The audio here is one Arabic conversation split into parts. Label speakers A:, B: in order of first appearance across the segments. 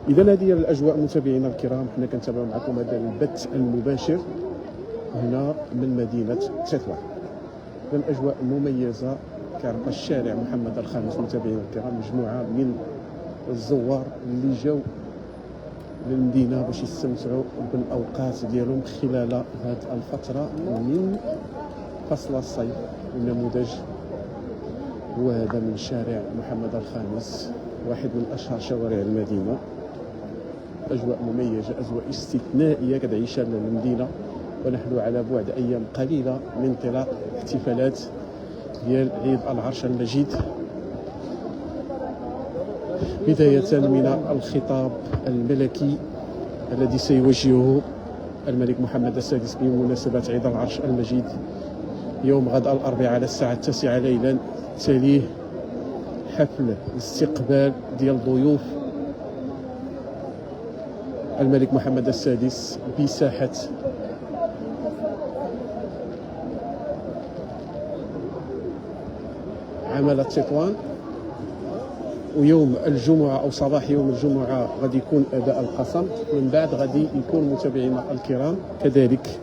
A: إذا هذه هي الأجواء متابعينا الكرام، حنا كنتابعوا معكم هذا البث المباشر هنا من مدينة تطوان. الأجواء مميزة، كيعرف الشارع محمد الخامس متابعينا الكرام، مجموعة من الزوار اللي جاو للمدينة باش يستمتعوا بالأوقات ديالهم خلال هذه الفترة من فصل الصيف. النموذج هو هذا من شارع محمد الخامس، واحد من أشهر شوارع المدينة. أجواء مميزة، أجواء استثنائية كتعيشها المدينة، ونحن على بعد أيام قليلة من انطلاق احتفالات ديال عيد العرش المجيد، بداية من الخطاب الملكي الذي سيوجهه الملك محمد السادس بمناسبة عيد العرش المجيد يوم غد الأربعاء على الساعة 9 ليلا. تليه حفل استقبال ديال ضيوف الملك محمد السادس بساحة عملة تطوان. ويوم الجمعة أو صباح يوم الجمعة غادي يكون أداء القسم، من بعد غادي يكون متابعينا الكرام كذلك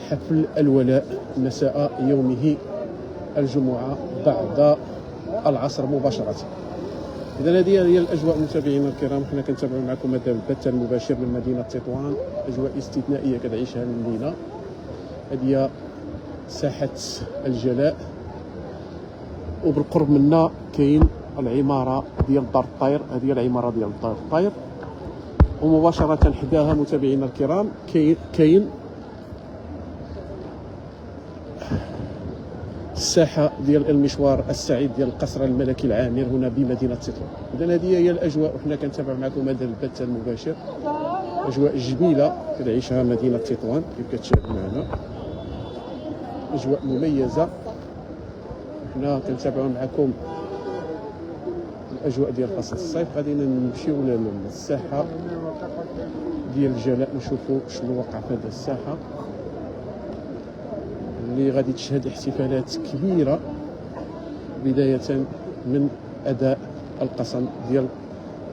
A: حفل الولاء مساء يومه الجمعة بعد العصر مباشرة. إذا هذه هي الأجواء متابعينا الكرام، حنا كنتابعوا معكم هذا البث المباشر من مدينة تطوان. أجواء استثنائية كتعيشها المدينة. هذه هي ساحة الجلاء، وبالقرب منا كاين العمارة ديال دار الطير. هذه هي العمارة ديال دار الطير، ومباشرة حداها متابعينا الكرام كاين الساحة ديال المشوار السعيد ديال القصر الملكي العامر هنا بمدينة تطوان. إذا هذه هي الأجواء، وحنا كنتابع معكم هذا البث المباشر. أجواء جميلة كتعيشها مدينة تطوان كيف كتشاهدوا معنا، أجواء مميزة. حنا كنتابعوا معكم الأجواء ديال فصل الصيف. غادي نمشيو للساحة ديال الجلاء نشوفوا شنو وقع في هذه الساحة اللي غادي تشهد احتفالات كبيرة، بداية من أداء القسم ديال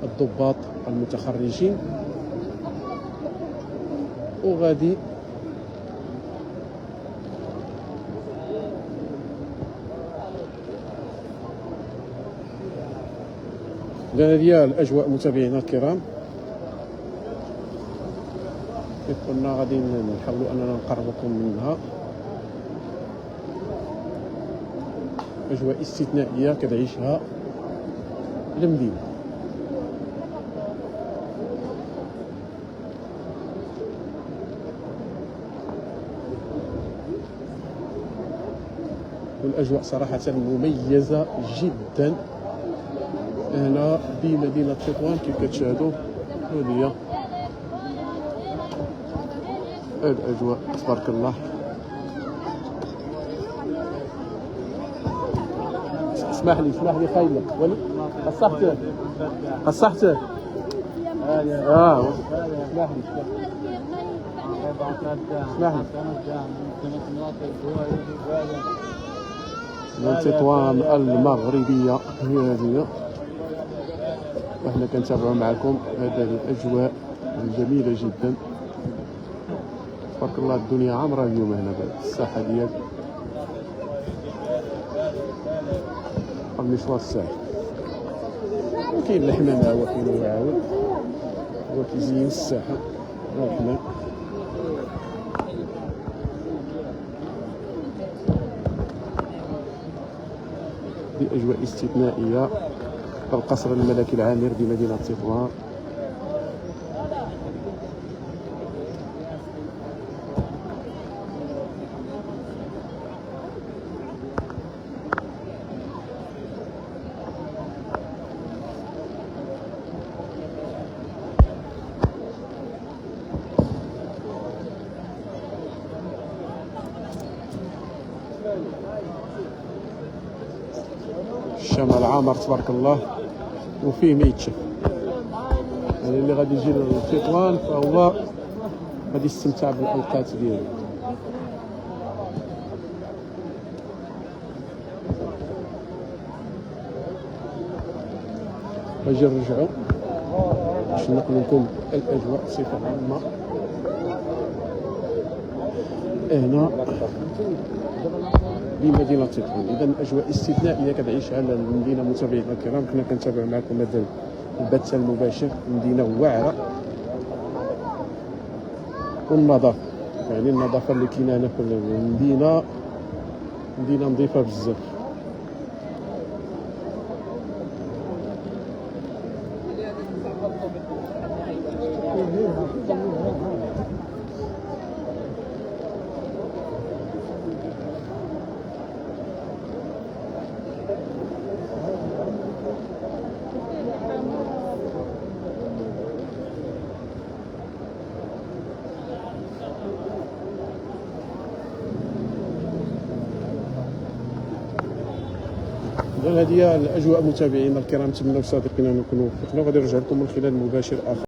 A: الضباط المتخرجين، وغادي هذه الأجواء متابعينا الكرام. كيف قلنا غادي نحاولوا أننا نقربكم منها. أجواء استثنائية كتعيشها المدينة. والأجواء صراحة مميزة جدا هنا بمدينة تطوان كيف كتشاهدوا. هذه هي الأجواء تبارك الله. اسمح لي خايلة ولي قصحته اسمح لي من تطوان المغربية هي هذه، وحنا كنتابعوا معكم هذه الأجواء الجميلة جدا تبارك الله. الدنيا عامرة اليوم هنا بالساحة ديال المشوار الساحل، وكاين الحمام هو كاين يعاود هو كيزين الساحة الحمام. بأجواء استثنائية في القصر الملكي العامر بمدينة تطوان. الشمال عامر تبارك الله وفيه ما يتشاف. يعني اللي غادي يجي لتطوان فهو غادي يستمتع بالاوقات ديالو. غنجي نرجعوا باش نقول لكم الاجواء بصفه عامه هنا بمدينه تطوان. اذا اجواء استثنائيه كتعيشها المدينه. متابعينا الكرام كنا كنتابع معكم هذا البث المباشر. مدينه واعره، والنظافه يعني النظافه اللي كاينه هنا في المدينه مدينه نظيفه بزاف. هذه هي الاجواء متابعينا الكرام. نتمنى صادقين ان نكونوا وفقنا، وغادي نرجع لكم من خلال مباشر اخر.